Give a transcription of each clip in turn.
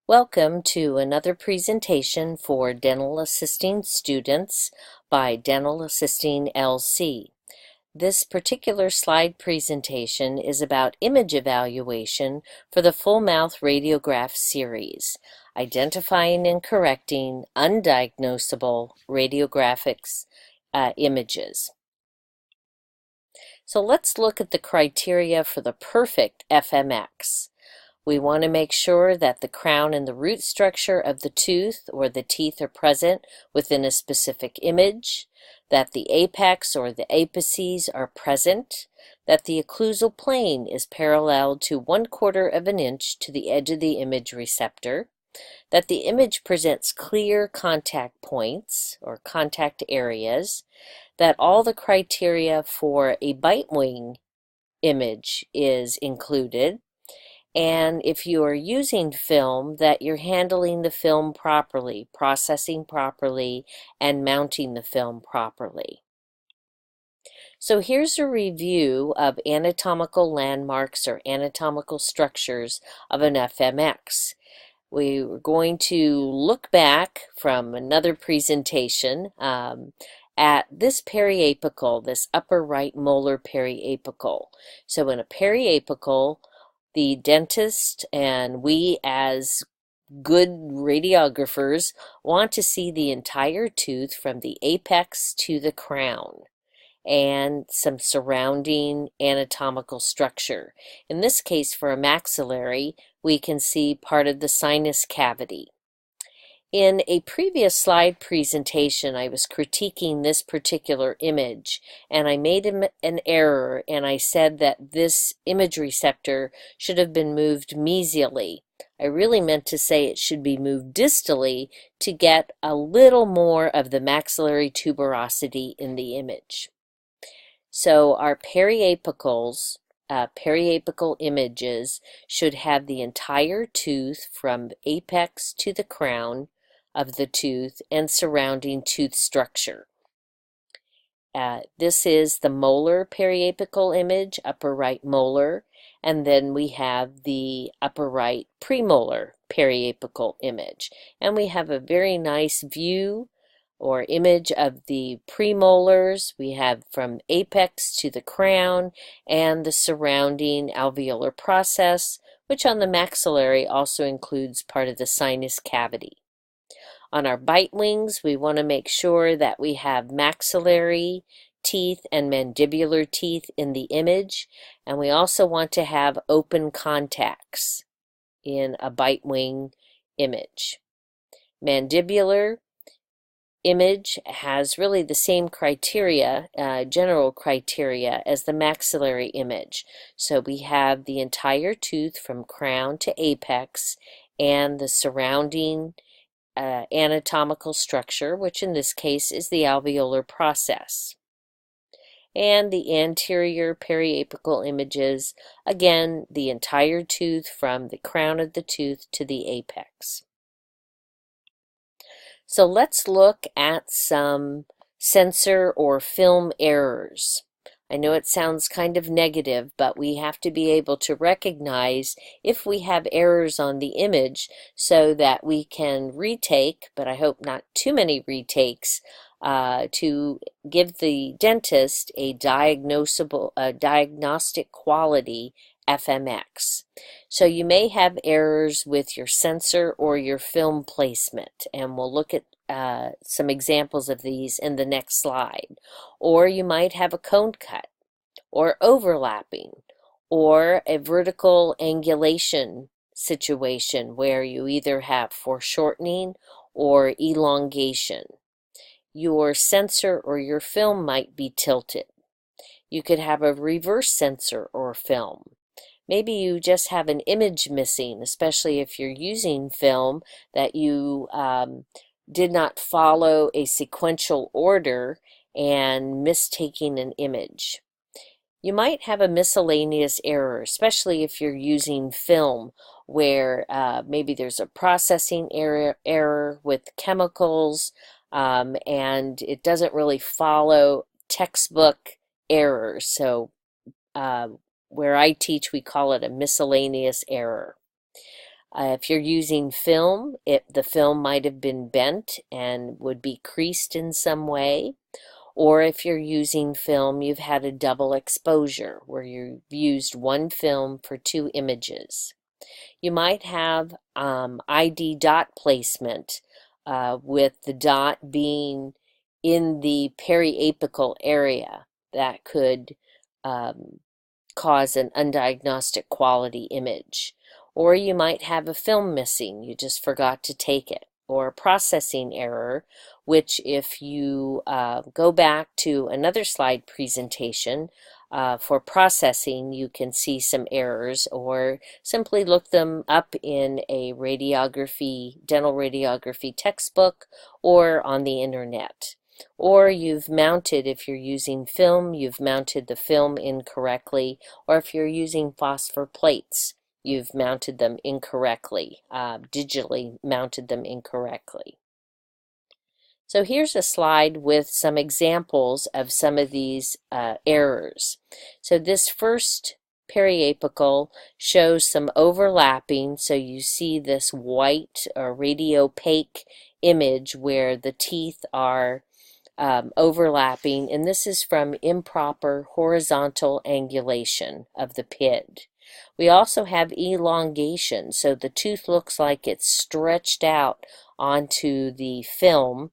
Welcome to another presentation for Dental Assisting students by Dental Assisting LC. This particular slide presentation is about image evaluation for the full mouth radiograph series, identifying and correcting undiagnosable radiographics images. So let's look at the criteria for the Perfect FMX. We want to make sure that the crown and the root structure of the tooth or the teeth are present within a specific image, that the apex or the apices are present, that the occlusal plane is parallel to 1/4 of an inch to the edge of the image receptor, that the image presents clear contact points or contact areas, that all the criteria for a bite wing image is included, and if you are using film, that you're handling the film properly, processing properly, and mounting the film properly. So here's a review of anatomical landmarks or anatomical structures of an FMX. We're going to look back from another presentation at this periapical, this upper right molar periapical. So in a periapical, the dentist and we as good radiographers want to see the entire tooth from the apex to the crown and some surrounding anatomical structure. In this case, for a maxillary, we can see part of the sinus cavity. In a previous slide presentation, I was critiquing this particular image, and I made an error, and I said that this image receptor should have been moved mesially. I really meant to say it should be moved distally to get a little more of the maxillary tuberosity in the image. So our periapicals, periapical images should have the entire tooth from apex to the crown of the tooth and surrounding tooth structure. This is the molar periapical image, upper right molar, and then we have the upper right premolar periapical image. And we have a very nice view or image of the premolars. We have from apex to the crown and the surrounding alveolar process, which on the maxillary also includes part of the sinus cavity. On our bite wings, we want to make sure that we have maxillary teeth and mandibular teeth in the image, and we also want to have open contacts in a bite wing image. Mandibular image has really the same criteria, general criteria, as the maxillary image. So we have the entire tooth from crown to apex and the surrounding anatomical structure, which in this case is the alveolar process. And the anterior periapical images, again, the entire tooth from the crown of the tooth to the apex. So let's look at some sensor or film errors. I know it sounds kind of negative, but we have to be able to recognize if we have errors on the image so that we can retake, but I hope not too many retakes, to give the dentist a diagnostic quality FMX. So you may have errors with your sensor or your film placement, and we'll look at some examples of these in the next slide. Or you might have a cone cut, or overlapping, or a vertical angulation situation where you either have foreshortening or elongation. Your sensor or your film might be tilted. You could have a reverse sensor or film. Maybe you just have an image missing, especially if you're using film that you did not follow a sequential order and mistaking an image. You might have a miscellaneous error, especially if you're using film where maybe there's a processing error with chemicals and it doesn't really follow textbook errors. So where I teach, we call it a miscellaneous error. If you're using film, the film might have been bent and would be creased in some way. Or if you're using film, you've had a double exposure where you've used one film for two images. You might have ID dot placement with the dot being in the periapical area. That could cause an undiagnostic quality image. Or you might have a film missing, you just forgot to take it. Or a processing error, which if you go back to another slide presentation for processing, you can see some errors, or simply look them up in a dental radiography textbook or on the internet. Or you've mounted, if you're using film, you've mounted the film incorrectly, or if you're using phosphor plates, you've mounted them incorrectly, digitally mounted them incorrectly. So here's a slide with some examples of some of these errors. So this first periapical shows some overlapping, so you see this white or radiopaque image where the teeth are overlapping, and this is from improper horizontal angulation of the PID. We also have elongation, so the tooth looks like it's stretched out onto the film,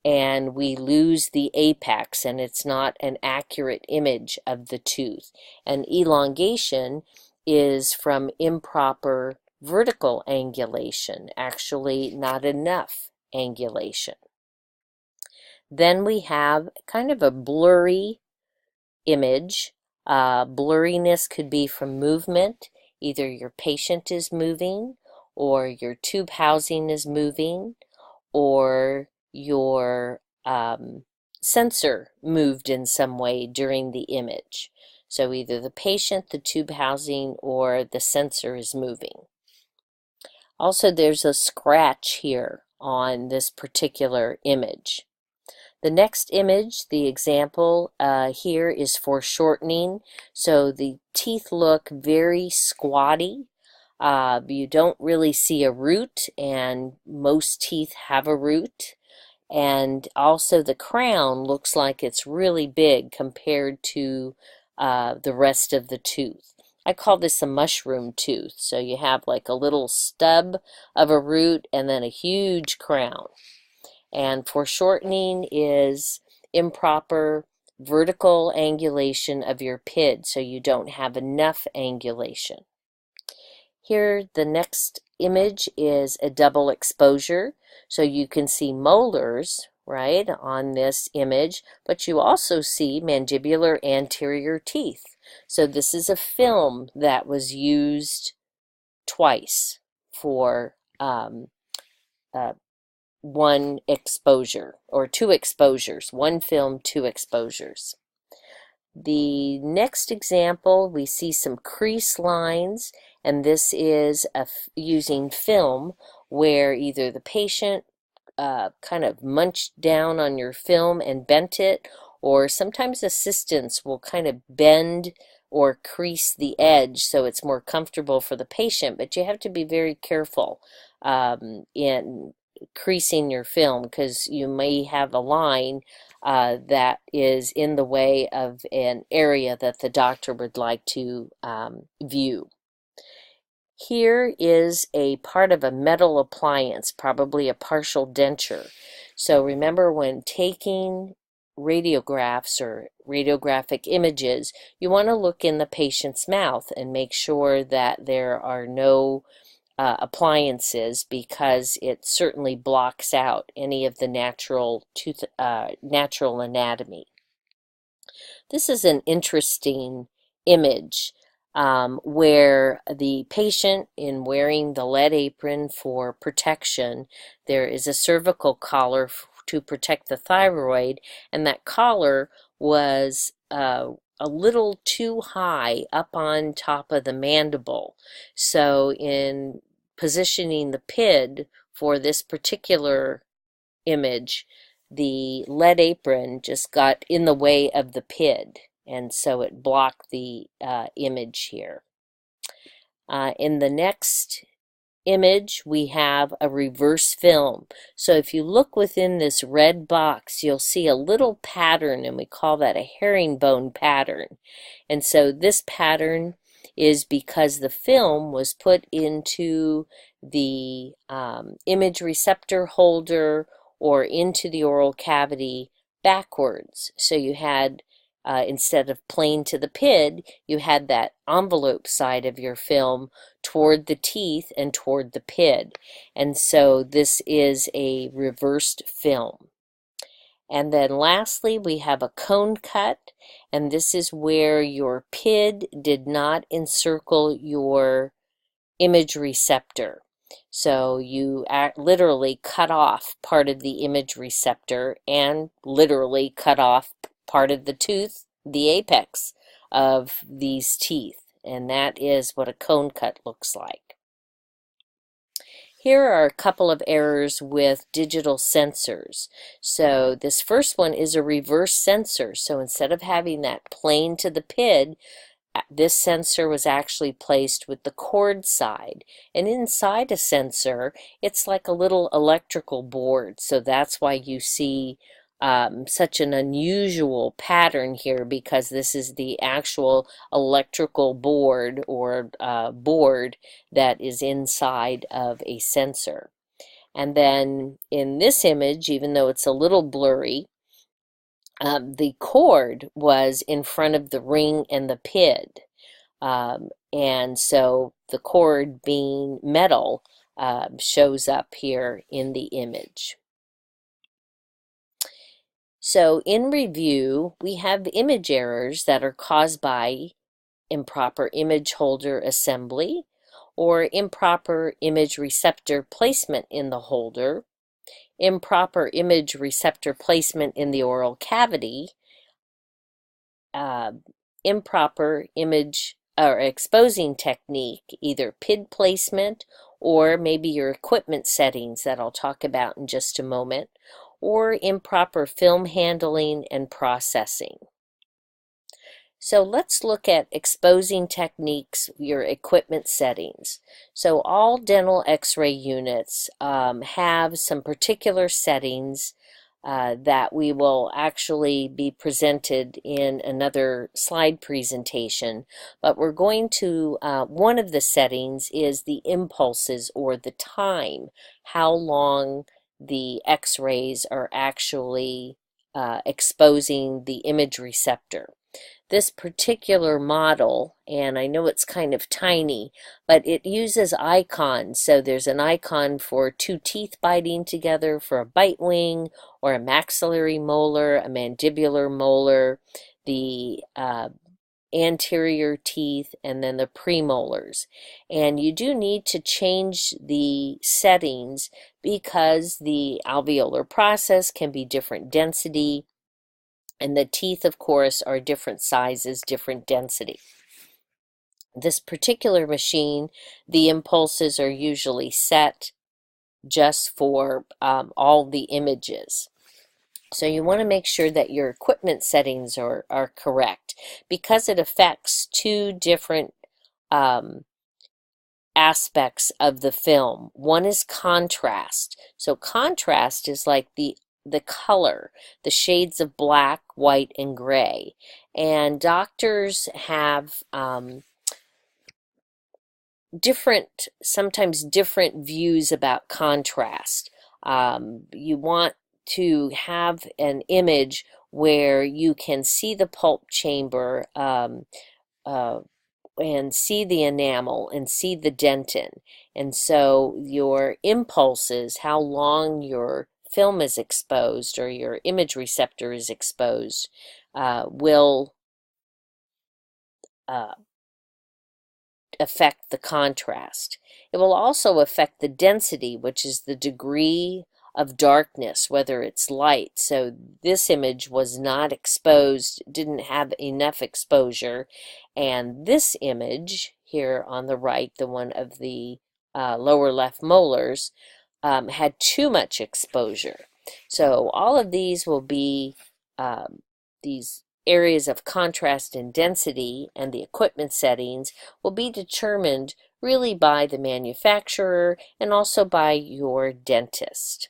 and we lose the apex, and it's not an accurate image of the tooth. And elongation is from improper vertical angulation, actually not enough angulation. Then we have kind of a blurry image. Blurriness could be from movement. Either your patient is moving, or your tube housing is moving, or your sensor moved in some way during the image. So either the patient, the tube housing, or the sensor is moving. Also, there's a scratch here on this particular image. The next image, the example here is foreshortening. So the teeth look very squatty. You don't really see a root, and most teeth have a root. And also the crown looks like it's really big compared to the rest of the tooth. I call this a mushroom tooth. So you have like a little stub of a root and then a huge crown. And foreshortening is improper vertical angulation of your PID, so you don't have enough angulation. Here, the next image is a double exposure, so you can see molars, right, on this image, but you also see mandibular anterior teeth. So this is a film that was used twice for one exposure, or two exposures, one film, two exposures. The next example, we see some crease lines, and this is using film where either the patient kind of munched down on your film and bent it, or sometimes assistants will kind of bend or crease the edge so it's more comfortable for the patient, but you have to be very careful in creasing your film, because you may have a line that is in the way of an area that the doctor would like to view. Here is a part of a metal appliance, probably a partial denture. So remember, when taking radiographs or radiographic images, you want to look in the patient's mouth and make sure that there are no appliances, because it certainly blocks out any of the natural anatomy. This is an interesting image where the patient, in wearing the lead apron for protection, there is a cervical collar to protect the thyroid, and that collar was a little too high up on top of the mandible. So in positioning the PID for this particular image, the lead apron just got in the way of the PID, and so it blocked the image here. In the next image, we have a reverse film. So if you look within this red box, you'll see a little pattern, and we call that a herringbone pattern. And so this pattern is because the film was put into the image receptor holder or into the oral cavity backwards. So you had, instead of plain to the PID, you had that envelope side of your film toward the teeth and toward the PID. And so this is a reversed film. And then lastly, we have a cone cut, and this is where your PID did not encircle your image receptor. So you literally cut off part of the image receptor and literally cut off part of the tooth, the apex of these teeth. And that is what a cone cut looks like. Here are a couple of errors with digital sensors. So this first one is a reverse sensor. So instead of having that plane to the PID, this sensor was actually placed with the cord side. And inside a sensor, it's like a little electrical board. So that's why you see such an unusual pattern here, because this is the actual electrical board or board that is inside of a sensor. And then in this image, even though it's a little blurry, the cord was in front of the ring and the PID. And so the cord, being metal, shows up here in the image. So in review, we have image errors that are caused by improper image holder assembly or improper image receptor placement in the holder, improper image receptor placement in the oral cavity, improper image or exposing technique, either PID placement or maybe your equipment settings that I'll talk about in just a moment, or improper film handling and processing. So let's look at exposing techniques, your equipment settings. So all dental x-ray units have some particular settings that we will actually be presented in another slide presentation. But we're going to, one of the settings is the impulses, or the time, how long the x-rays are actually exposing the image receptor. This particular model, and I know it's kind of tiny, but it uses icons. So there's an icon for two teeth biting together for a bite wing, or a maxillary molar, a mandibular molar, the anterior teeth, and then the premolars. And you do need to change the settings because the alveolar process can be different density, and the teeth, of course, are different sizes, different density. This particular machine, the impulses are usually set just for all the images. So you want to make sure that your equipment settings are correct, because it affects two different aspects of the film. One is contrast. So contrast is like the color, the shades of black, white, and gray. And doctors have sometimes different views about contrast. You want to have an image where you can see the pulp chamber and see the enamel and see the dentin. And so your impulses, how long your film is exposed or your image receptor is exposed, will affect the contrast. It will also affect the density, which is the degree of darkness, whether it's light. So this image was not exposed, didn't have enough exposure, and this image here on the right, the one of the lower left molars, had too much exposure. So all of these will be these areas of contrast and density, and the equipment settings will be determined really by the manufacturer and also by your dentist.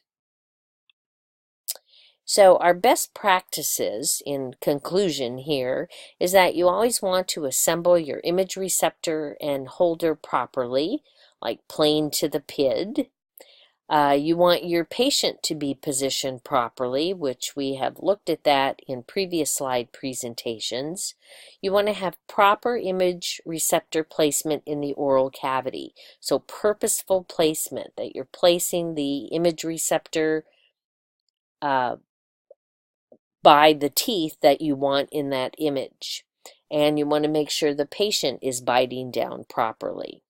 So our best practices in conclusion here is that you always want to assemble your image receptor and holder properly, like plane to the PID. You want your patient to be positioned properly, which we have looked at that in previous slide presentations. You want to have proper image receptor placement in the oral cavity. So purposeful placement, that you're placing the image receptor by the teeth that you want in that image. And you want to make sure the patient is biting down properly.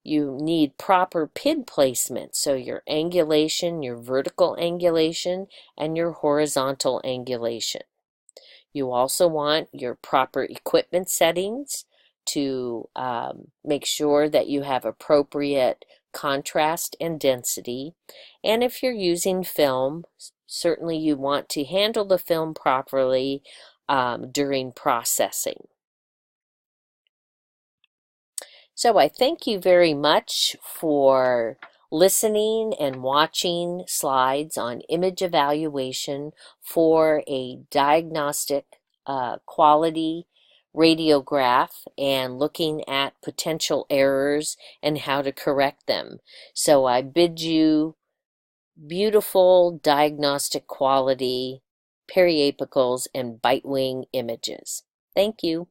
You need proper PID placement, so your angulation, your vertical angulation, and your horizontal angulation. You also want your proper equipment settings to make sure that you have appropriate contrast and density. And if you're using film, certainly you want to handle the film properly during processing. So I thank you very much for listening and watching slides on image evaluation for a diagnostic quality radiograph and looking at potential errors and how to correct them. So I bid you beautiful diagnostic quality periapicals and bite wing images. Thank you.